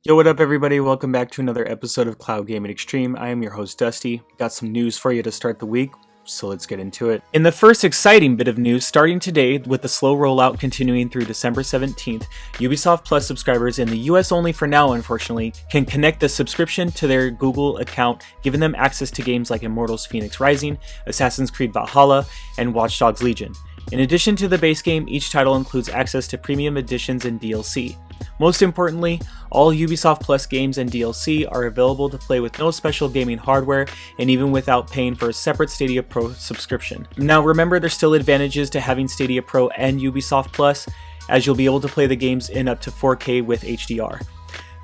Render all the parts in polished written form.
Yo, what up everybody? Welcome back to another episode of Cloud Gaming Extreme. I am your host Dusty. Got some news for you to start the week, so let's get into it. In the first exciting bit of news, starting today with the slow rollout continuing through December 17th, Ubisoft Plus subscribers in the US only for now unfortunately, can connect the subscription to their Google account, giving them access to games like Immortals Fenyx Rising, Assassin's Creed Valhalla, and Watch Dogs Legion. In addition to the base game, each title includes access to premium editions and DLC. Most importantly, all Ubisoft Plus games and DLC are available to play with no special gaming hardware and even without paying for a separate Stadia Pro subscription. Now remember, there's still advantages to having Stadia Pro and Ubisoft Plus, as you'll be able to play the games in up to 4K with HDR.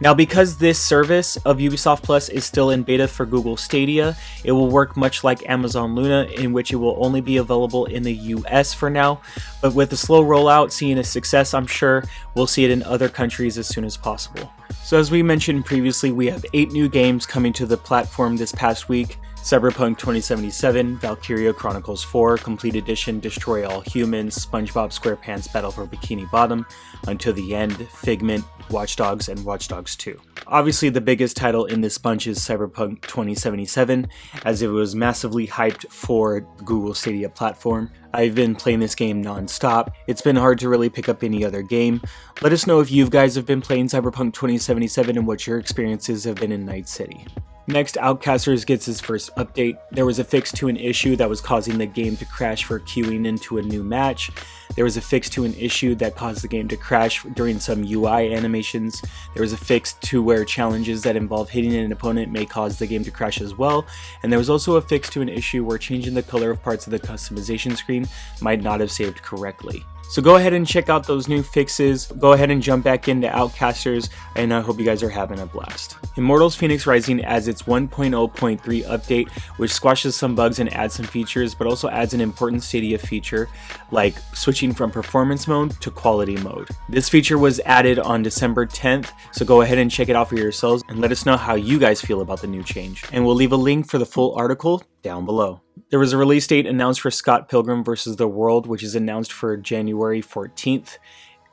Now, because this service of Ubisoft Plus is still in beta for Google Stadia, it will work much like Amazon Luna, in which it will only be available in the US for now, but with the slow rollout seeing a success, I'm sure we'll see it in other countries as soon as possible. So as we mentioned previously, we have 8 new games coming to the platform this past week. Cyberpunk 2077, Valkyria Chronicles 4, Complete Edition, Destroy All Humans, SpongeBob SquarePants Battle for Bikini Bottom, Until the End, Figment, Watch Dogs, and Watch Dogs 2. Obviously the biggest title in this bunch is Cyberpunk 2077, as it was massively hyped for the Google Stadia platform. I've been playing this game non-stop. It's been hard to really pick up any other game. Let us know if you guys have been playing Cyberpunk 2077 and what your experiences have been in Night City. Next, Outcasters gets its first update. There was a fix to an issue that was causing the game to crash for queuing into a new match. There was a fix to an issue that caused the game to crash during some UI animations. There was a fix to where challenges that involve hitting an opponent may cause the game to crash as well. And there was also a fix to an issue where changing the color of parts of the customization screen might not have saved correctly. So go ahead and check out those new fixes. Go ahead and jump back into Outcasters, and I hope you guys are having a blast. Immortals Fenyx Rising adds its 1.0.3 update, which squashes some bugs and adds some features, but also adds an important Stadia feature, like switching from performance mode to quality mode. This feature was added on December 10th, so go ahead and check it out for yourselves, and let us know how you guys feel about the new change. And we'll leave a link for the full article down below. There was a release date announced for Scott Pilgrim vs. the World, which is announced for January 14th.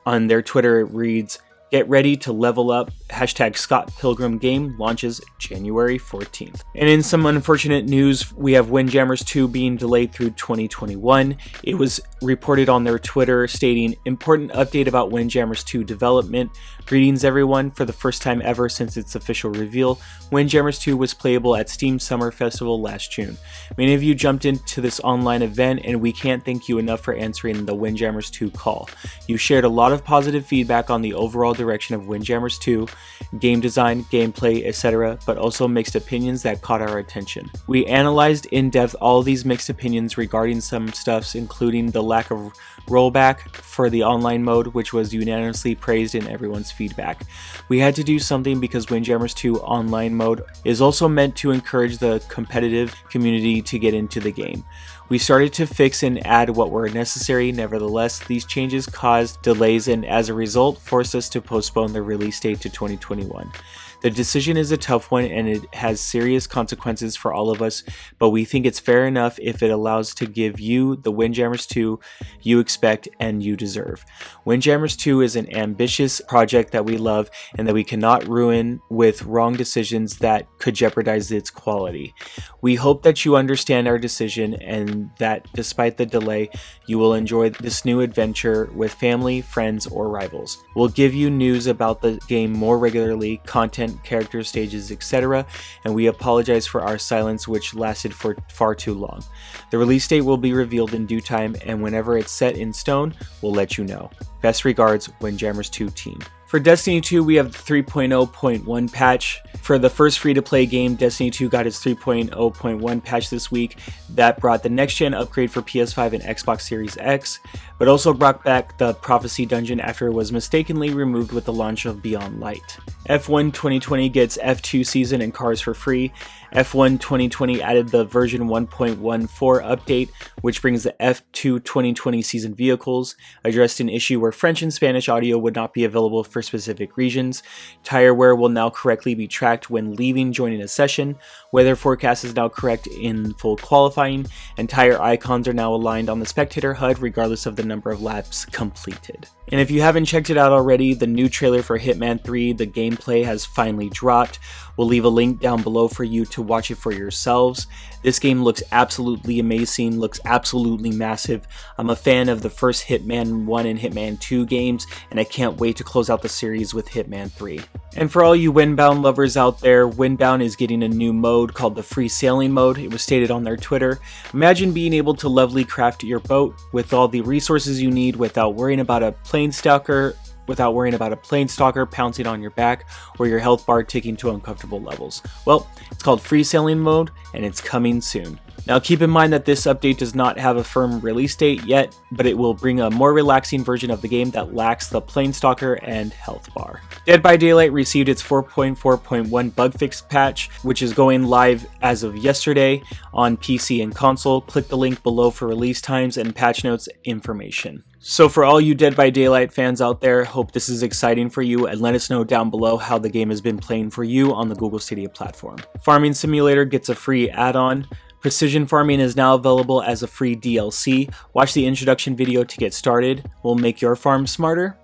On their Twitter it reads, "Get ready to level up, hashtag Scott Pilgrim game launches January 14th. And in some unfortunate news, we have Windjammers 2 being delayed through 2021. It was reported on their Twitter stating, "Important update about Windjammers 2 development. Greetings everyone, for the first time ever since its official reveal, Windjammers 2 was playable at Steam Summer Festival last June. Many of you jumped into this online event and we can't thank you enough for answering the Windjammers 2 call. You shared a lot of positive feedback on the overall direction of Windjammers 2, game design, gameplay, etc., but also mixed opinions that caught our attention. We analyzed in depth all these mixed opinions regarding some stuffs, including the lack of rollback for the online mode, which was unanimously praised in everyone's feedback. We had to do something because Windjammers 2 online mode is also meant to encourage the competitive community to get into the game. We started to fix and add what were necessary. Nevertheless, these changes caused delays and as a result forced us to postpone the release date to 2021. The decision is a tough one and it has serious consequences for all of us, but we think it's fair enough if it allows to give you the Windjammers 2 you expect and you deserve. Windjammers 2 is an ambitious project that we love and that we cannot ruin with wrong decisions that could jeopardize its quality. We hope that you understand our decision and that despite the delay, you will enjoy this new adventure with family, friends, or rivals. We'll give you news about the game more regularly, content, character stages, etc., and we apologize for our silence which lasted for far too long. The release date will be revealed in due time, and whenever it's set in stone, we'll let you know. Best regards, Windjammers 2 team." For Destiny 2, we have the 3.0.1 patch. For the first free-to-play game, Destiny 2 got its 3.0.1 patch this week that brought the next-gen upgrade for PS5 and Xbox Series X, but also brought back the Prophecy Dungeon after it was mistakenly removed with the launch of Beyond Light. F1 2020 gets F2 Season and cars for free. F1 2020 added the version 1.14 update, which brings the F2 2020 season vehicles, addressed an issue where French and Spanish audio would not be available for specific regions. Tire wear will now correctly be tracked when leaving joining a session. Weather forecast is now correct in full qualifying, and tire icons are now aligned on the spectator HUD regardless of the number of laps completed. And if you haven't checked it out already, the new trailer for Hitman 3, the gameplay has finally dropped. We'll leave a link down below for you to watch it for yourselves. This game looks absolutely amazing, looks absolutely massive. I'm a fan of the first Hitman 1 and Hitman 2 games, and I can't wait to close out the series with Hitman 3. And for all you Windbound lovers out there, Windbound is getting a new mode called the Free Sailing mode. It was stated on their Twitter. Imagine being able to lovely craft your boat with all the resources you need without worrying about a plane stalker pouncing on your back or your health bar ticking to uncomfortable levels. Well, it's called Free Sailing mode and it's coming soon. Now keep in mind that this update does not have a firm release date yet, but it will bring a more relaxing version of the game that lacks the planestalker and health bar. Dead by Daylight received its 4.4.1 bug fix patch, which is going live as of yesterday on PC and console. Click the link below for release times and patch notes information. So for all you Dead by Daylight fans out there, hope this is exciting for you, and let us know down below how the game has been playing for you on the Google Stadia platform. Farming Simulator gets a free add-on. Precision Farming is now available as a free DLC. Watch the introduction video to get started. Will make your farm smarter?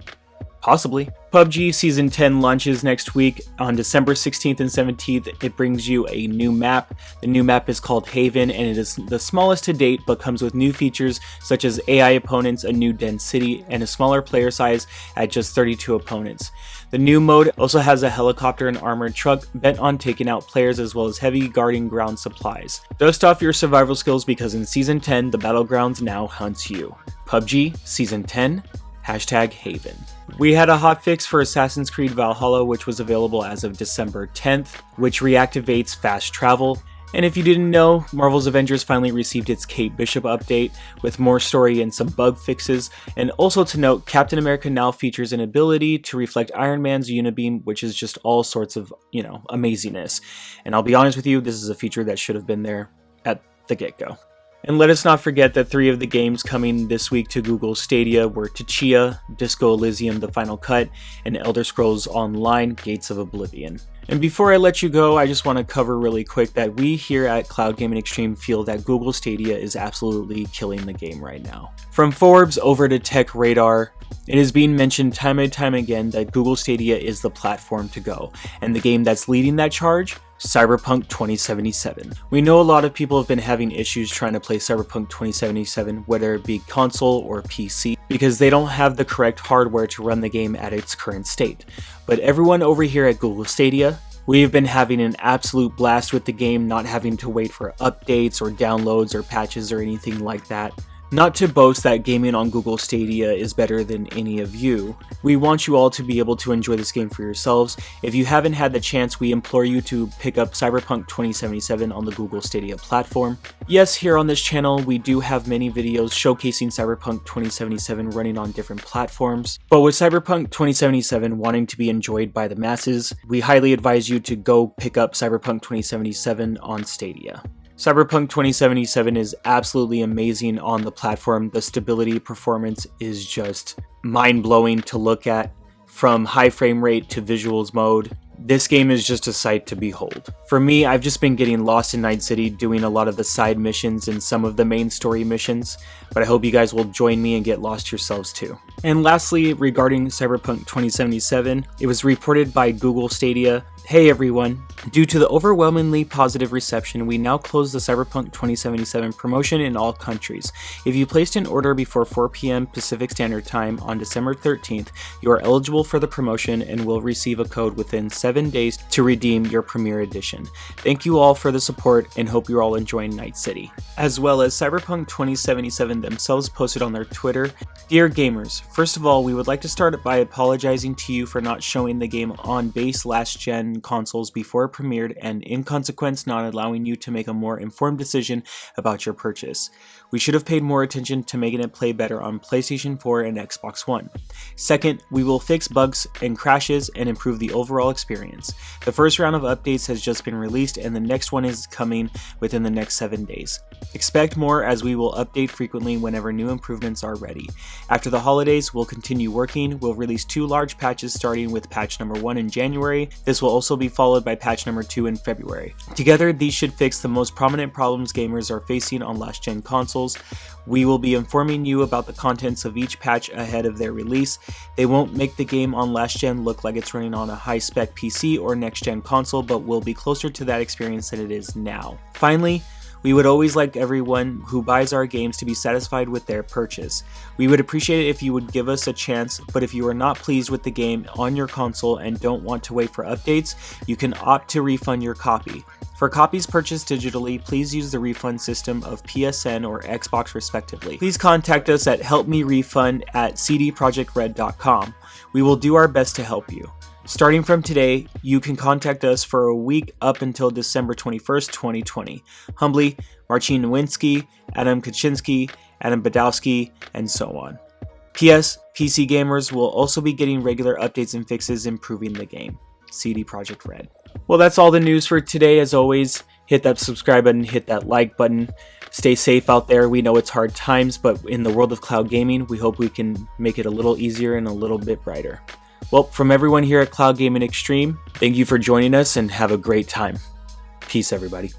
Possibly. PUBG Season 10 launches next week on December 16th and 17th. It brings you a new map. The new map is called Haven, and it is the smallest to date, but comes with new features such as AI opponents, a new dense city, and a smaller player size at just 32 opponents. The new mode also has a helicopter and armored truck bent on taking out players, as well as heavy guarding ground supplies. Dust off your survival skills, because in Season 10, the Battlegrounds now hunts you. PUBG Season 10, #Haven. We had a hotfix for Assassin's Creed Valhalla, which was available as of December 10th, which reactivates fast travel. And if you didn't know, Marvel's Avengers finally received its Kate Bishop update with more story and some bug fixes. And also to note, Captain America now features an ability to reflect Iron Man's Unibeam, which is just all sorts of, amazingness. And I'll be honest with you, this is a feature that should have been there at the get-go. And let us not forget that 3 of the games coming this week to Google Stadia were Tchia, Disco Elysium The Final Cut, and Elder Scrolls Online Gates of Oblivion. And before I let you go, I just want to cover really quick that we here at Cloud Gaming Extreme feel that Google Stadia is absolutely killing the game right now. From Forbes over to Tech Radar, it is being mentioned time and time again that Google Stadia is the platform to go, and the game that's leading that charge? Cyberpunk 2077. We know a lot of people have been having issues trying to play Cyberpunk 2077, whether it be console or PC, because they don't have the correct hardware to run the game at its current state. But everyone over here at Google Stadia, we've been having an absolute blast with the game, not having to wait for updates or downloads or patches or anything like that. Not to boast that gaming on Google Stadia is better than any of you. We want you all to be able to enjoy this game for yourselves. If you haven't had the chance, we implore you to pick up Cyberpunk 2077 on the Google Stadia platform. Yes, here on this channel, we do have many videos showcasing Cyberpunk 2077 running on different platforms. But with Cyberpunk 2077 wanting to be enjoyed by the masses, we highly advise you to go pick up Cyberpunk 2077 on Stadia. Cyberpunk 2077 is absolutely amazing on the platform. The stability performance is just mind-blowing to look at. From high frame rate to visuals mode, this game is just a sight to behold. For me, I've just been getting lost in Night City doing a lot of the side missions and some of the main story missions, but I hope you guys will join me and get lost yourselves too. And lastly, regarding Cyberpunk 2077, it was reported by Google Stadia, "Hey everyone, due to the overwhelmingly positive reception, we now close the Cyberpunk 2077 promotion in all countries. If you placed an order before 4 p.m. Pacific Standard Time on December 13th, you are eligible for the promotion and will receive a code within 7 days to redeem your Premier Edition. Thank you all for the support and hope you're all enjoying Night City." As well as Cyberpunk 2077 themselves posted on their Twitter, "Dear gamers, first of all, we would like to start by apologizing to you for not showing the game on base last-gen consoles before it premiered, and in consequence not allowing you to make a more informed decision about your purchase. We should have paid more attention to making it play better on PlayStation 4 and Xbox One. Second, we will fix bugs and crashes and improve the overall experience. The first round of updates has just been released and the next one is coming within the next 7 days. Expect more, as we will update frequently whenever new improvements are ready. After the holidays, we'll continue working. We'll release 2 large patches starting with patch number 1 in January. This will also be followed by patch number 2 in February. Together, these should fix the most prominent problems gamers are facing on last-gen consoles. We will be informing you about the contents of each patch ahead of their release. They won't make the game on last-gen look like it's running on a high-spec PC or next-gen console, but will be closer to that experience than it is now. Finally, we would always like everyone who buys our games to be satisfied with their purchase. We would appreciate it if you would give us a chance, but if you are not pleased with the game on your console and don't want to wait for updates, you can opt to refund your copy. For copies purchased digitally, please use the refund system of PSN or Xbox respectively. Please contact us at helpmerefund@cdprojectred.com. We will do our best to help you. Starting from today, you can contact us for a week up until December 21st, 2020. Humbly, Marcin Nowinski, Adam Kaczynski, Adam Badowski, and so on. P.S. PC gamers will also be getting regular updates and fixes improving the game. CD Projekt Red. Well, that's all the news for today. As always, hit that subscribe button, hit that like button. Stay safe out there. We know it's hard times, but in the world of cloud gaming, we hope we can make it a little easier and a little bit brighter. Well, from everyone here at Cloud Gaming Extreme, thank you for joining us and have a great time. Peace, everybody.